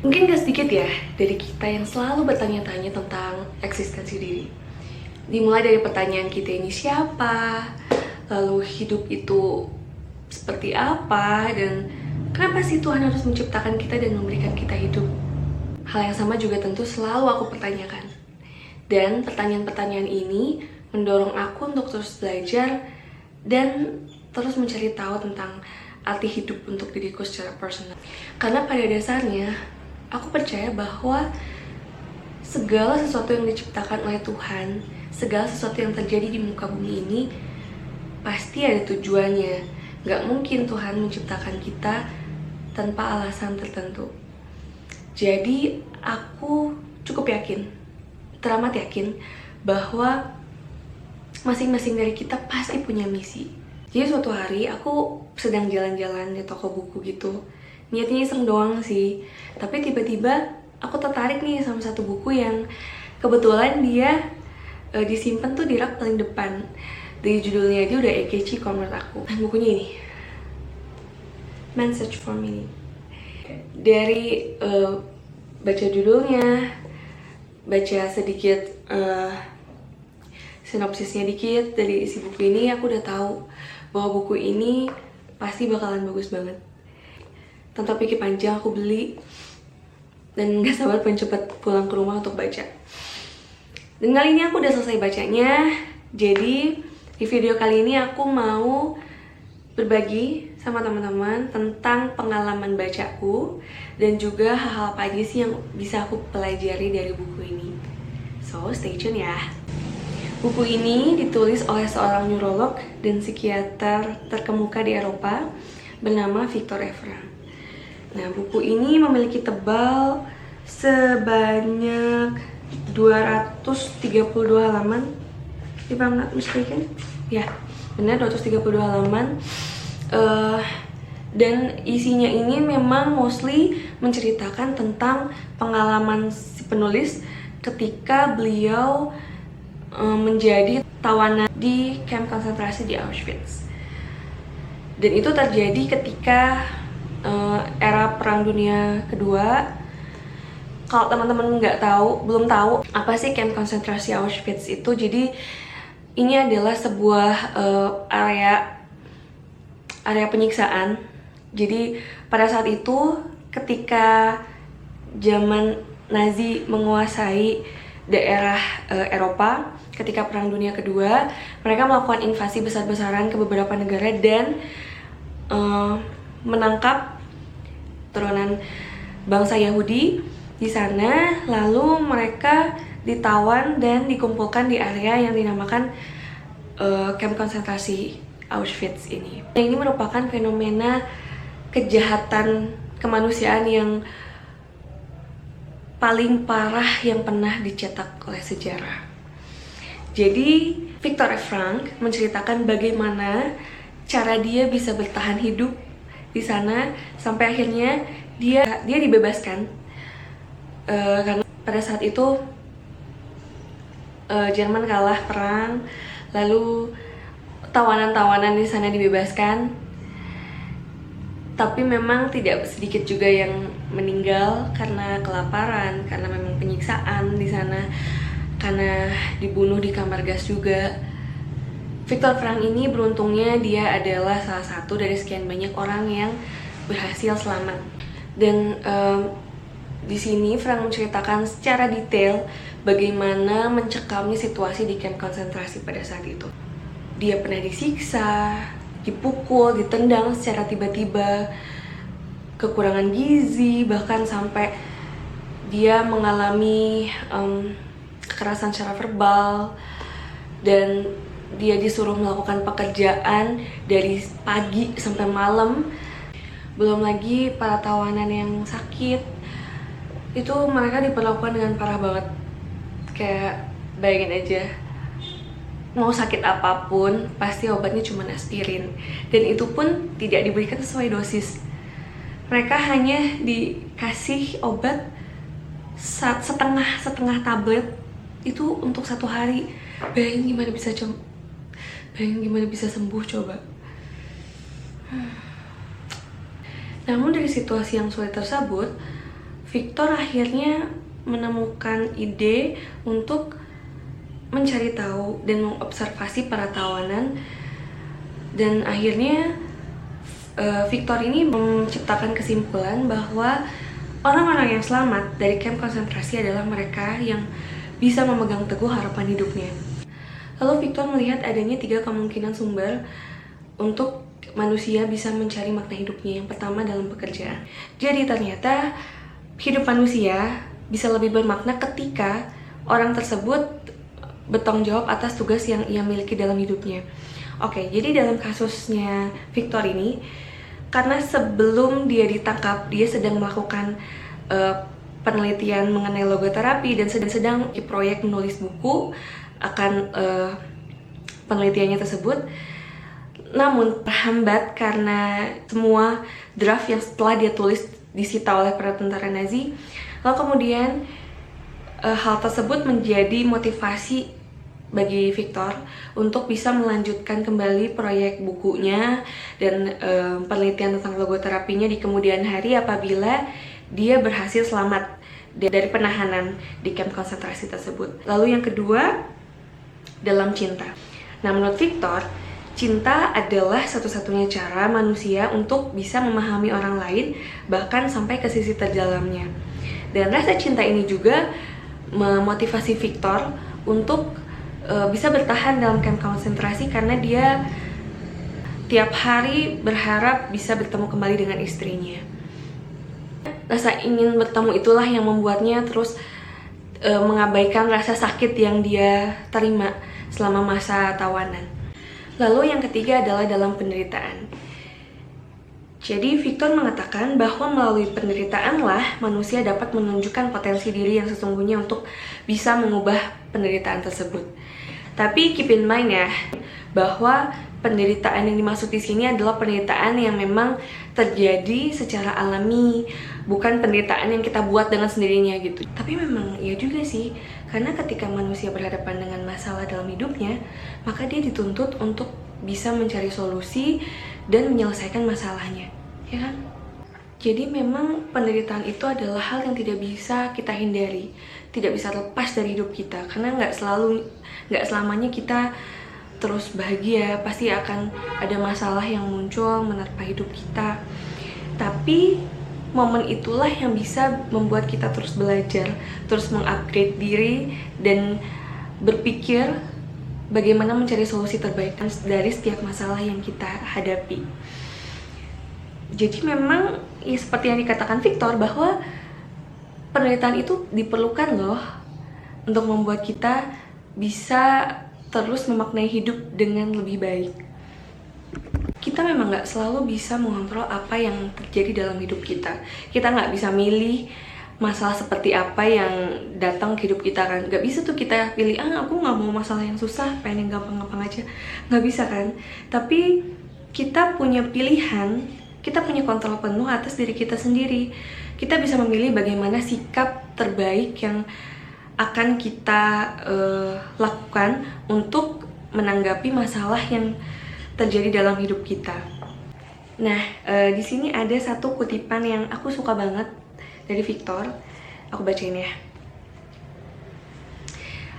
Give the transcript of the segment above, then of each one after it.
Mungkin gak sedikit ya dari kita yang selalu bertanya-tanya tentang eksistensi diri. Dimulai dari pertanyaan kita ini siapa, lalu hidup itu seperti apa, dan kenapa sih Tuhan harus menciptakan kita dan memberikan kita hidup. Hal yang sama juga tentu selalu aku pertanyakan. Dan pertanyaan-pertanyaan ini mendorong aku untuk terus belajar dan terus mencari tahu tentang arti hidup untuk diriku secara personal. Karena pada dasarnya aku percaya bahwa segala sesuatu yang diciptakan oleh Tuhan, segala sesuatu yang terjadi di muka bumi ini pasti ada tujuannya. Gak mungkin Tuhan menciptakan kita tanpa alasan tertentu. Jadi aku cukup yakin, teramat yakin bahwa masing-masing dari kita pasti punya misi. Jadi suatu hari aku sedang jalan-jalan di toko buku gitu. Niatnya iseng doang sih, tapi tiba-tiba aku tertarik nih sama satu buku yang kebetulan dia disimpan tuh di rak paling depan. Dari judulnya aja udah catchy kalau menurut aku. Bukunya ini, Man's Search for Meaning. Dari baca judulnya, baca sedikit sinopsisnya dikit dari isi buku ini, aku udah tahu bahwa buku ini pasti bakalan bagus banget. Tanpa pikir panjang aku beli dan gak sabar pengen cepet pulang ke rumah untuk baca. Dan kali ini aku udah selesai bacanya. Jadi di video kali ini aku mau berbagi sama teman-teman tentang pengalaman bacaku dan juga hal-hal apa aja sih yang bisa aku pelajari dari buku ini. So stay tune ya. Buku ini ditulis oleh seorang neurolog dan psikiater terkemuka di Eropa bernama Viktor Frankl. Nah, buku ini memiliki tebal sebanyak 232 halaman, if I'm not mistaken. Ya, benar 232 halaman. Dan isinya ini memang mostly menceritakan tentang pengalaman si penulis ketika beliau menjadi tawanan di kamp konsentrasi di Auschwitz. Dan itu terjadi ketika era Perang Dunia Kedua. Kalau teman-teman belum tahu apa sih kamp konsentrasi Auschwitz itu, jadi ini adalah sebuah area penyiksaan. Jadi pada saat itu ketika zaman Nazi menguasai daerah Eropa ketika Perang Dunia Kedua, mereka melakukan invasi besar-besaran ke beberapa negara dan menangkap turunan bangsa Yahudi di sana, lalu mereka ditawan dan dikumpulkan di area yang dinamakan kamp konsentrasi Auschwitz ini. Ini merupakan fenomena kejahatan kemanusiaan yang paling parah yang pernah dicetak oleh sejarah. Jadi Viktor Frankl menceritakan bagaimana cara dia bisa bertahan hidup di sana sampai akhirnya dia dibebaskan karena pada saat itu Jerman kalah perang, lalu tawanan-tawanan di sana dibebaskan. Tapi memang tidak sedikit juga yang meninggal karena kelaparan, karena memang penyiksaan di sana, karena dibunuh di kamar gas juga. Viktor Frankl ini beruntungnya dia adalah salah satu dari sekian banyak orang yang berhasil selamat. Dan di sini Frankl menceritakan secara detail bagaimana mencekamnya situasi di kamp konsentrasi pada saat itu. Dia pernah disiksa, dipukul, ditendang secara tiba-tiba, kekurangan gizi, bahkan sampai dia mengalami kekerasan secara verbal, dan dia disuruh melakukan pekerjaan dari pagi sampai malam. Belum lagi para tawanan yang sakit, itu mereka diperlakukan dengan parah banget. Kayak bayangin aja, mau sakit apapun pasti obatnya cuma aspirin, dan itu pun tidak diberikan sesuai dosis. Mereka hanya dikasih obat setengah tablet itu untuk 1 hari. Bayangin gimana bisa sembuh coba. Namun dari situasi yang sulit tersebut, Victor akhirnya menemukan ide untuk mencari tahu dan mengobservasi para tawanan, dan akhirnya Victor ini menciptakan kesimpulan bahwa orang-orang yang selamat dari kamp konsentrasi adalah mereka yang bisa memegang teguh harapan hidupnya. Lalu Victor melihat adanya 3 kemungkinan sumber untuk manusia bisa mencari makna hidupnya. Yang pertama dalam pekerjaan. Jadi ternyata hidup manusia bisa lebih bermakna ketika orang tersebut bertanggung jawab atas tugas yang ia miliki dalam hidupnya. Oke, jadi dalam kasusnya Victor ini, karena sebelum dia ditangkap, dia sedang melakukan penelitian mengenai logoterapi dan sedang di proyek menulis buku akan penelitiannya tersebut. Namun terhambat karena semua draft yang setelah dia tulis disita oleh para tentara Nazi. Lalu kemudian hal tersebut menjadi motivasi bagi Victor untuk bisa melanjutkan kembali proyek bukunya dan penelitian tentang logoterapinya di kemudian hari apabila dia berhasil selamat dari penahanan di kamp konsentrasi tersebut. Lalu yang kedua, dalam cinta. Nah, menurut Victor, cinta adalah satu-satunya cara manusia untuk bisa memahami orang lain, bahkan sampai ke sisi terdalamnya. Dan rasa cinta ini juga memotivasi Victor untuk bisa bertahan dalam kamp konsentrasi karena dia tiap hari berharap bisa bertemu kembali dengan istrinya. Rasa ingin bertemu itulah yang membuatnya terus mengabaikan rasa sakit yang dia terima selama masa tawanan. Lalu yang ketiga adalah dalam penderitaan. Jadi Victor mengatakan bahwa melalui penderitaanlah manusia dapat menunjukkan potensi diri yang sesungguhnya untuk bisa mengubah penderitaan tersebut. Tapi keep in mind ya, bahwa penderitaan yang dimaksud di sini adalah penderitaan yang memang terjadi secara alami, bukan penderitaan yang kita buat dengan sendirinya gitu. Tapi memang iya juga sih, karena ketika manusia berhadapan dengan masalah dalam hidupnya, maka dia dituntut untuk bisa mencari solusi dan menyelesaikan masalahnya, ya kan? Jadi memang penderitaan itu adalah hal yang tidak bisa kita hindari, tidak bisa lepas dari hidup kita, karena nggak selamanya kita terus bahagia, pasti akan ada masalah yang muncul menerpa hidup kita. Tapi momen itulah yang bisa membuat kita terus belajar, terus mengupgrade diri dan berpikir bagaimana mencari solusi terbaik dari setiap masalah yang kita hadapi. Jadi memang ya seperti yang dikatakan Victor bahwa penderitaan itu diperlukan loh untuk membuat kita bisa terus memaknai hidup dengan lebih baik. Kita memang nggak selalu bisa mengontrol apa yang terjadi dalam hidup kita. Kita nggak bisa milih masalah seperti apa yang datang ke hidup kita kan. Nggak bisa tuh kita pilih, aku nggak mau masalah yang susah, pengen yang gampang-gampang aja. Nggak bisa kan. Tapi kita punya pilihan, kita punya kontrol penuh atas diri kita sendiri. Kita bisa memilih bagaimana sikap terbaik yang akan kita lakukan untuk menanggapi masalah yang terjadi dalam hidup kita. Nah, di sini ada satu kutipan yang aku suka banget dari Victor. Aku bacain ya.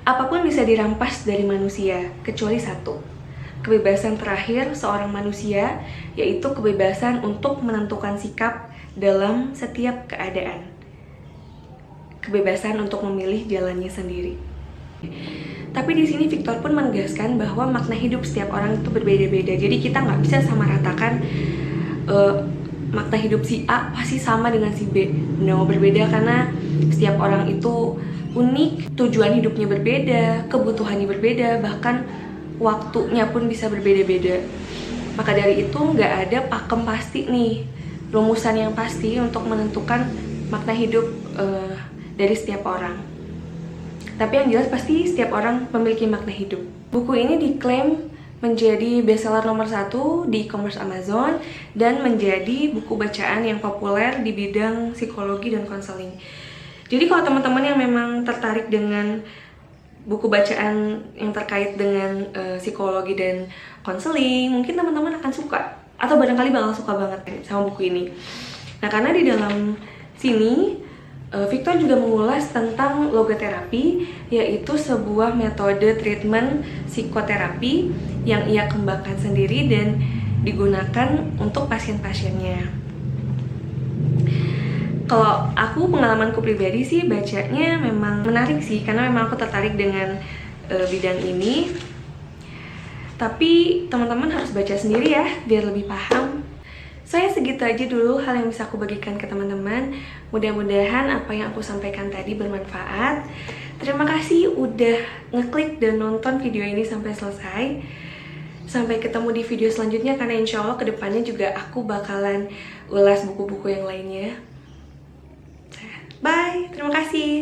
Apapun bisa dirampas dari manusia, kecuali satu. Kebebasan terakhir seorang manusia, yaitu kebebasan untuk menentukan sikap dalam setiap keadaan. Kebebasan untuk memilih jalannya sendiri. Tapi di sini Victor pun menegaskan bahwa makna hidup setiap orang itu berbeda-beda. Jadi kita nggak bisa samaratakan makna hidup si A pasti sama dengan si B. No, berbeda karena setiap orang itu unik, tujuan hidupnya berbeda, kebutuhannya berbeda, bahkan waktunya pun bisa berbeda-beda. Maka dari itu nggak ada pakem pasti nih, rumusan yang pasti untuk menentukan makna hidup dari setiap orang. Tapi yang jelas pasti setiap orang memiliki makna hidup. Buku ini diklaim menjadi bestseller nomor 1 di e-commerce Amazon dan menjadi buku bacaan yang populer di bidang psikologi dan konseling. Jadi kalau teman-teman yang memang tertarik dengan buku bacaan yang terkait dengan psikologi dan konseling, mungkin teman-teman akan suka atau barangkali bakal suka banget sama buku ini. Nah, karena di dalam sini Victor juga mengulas tentang logoterapi, yaitu sebuah metode treatment psikoterapi yang ia kembangkan sendiri dan digunakan untuk pasien-pasiennya. Kalau aku, pengalamanku pribadi sih bacanya memang menarik sih, karena memang aku tertarik dengan bidang ini. Tapi teman-teman harus baca sendiri ya, biar lebih paham. Saya segitu aja dulu hal yang bisa aku bagikan ke teman-teman. Mudah-mudahan apa yang aku sampaikan tadi bermanfaat. Terima kasih udah ngeklik dan nonton video ini sampai selesai. Sampai ketemu di video selanjutnya, karena insya Allah kedepannya juga aku bakalan ulas buku-buku yang lainnya. Bye, terima kasih.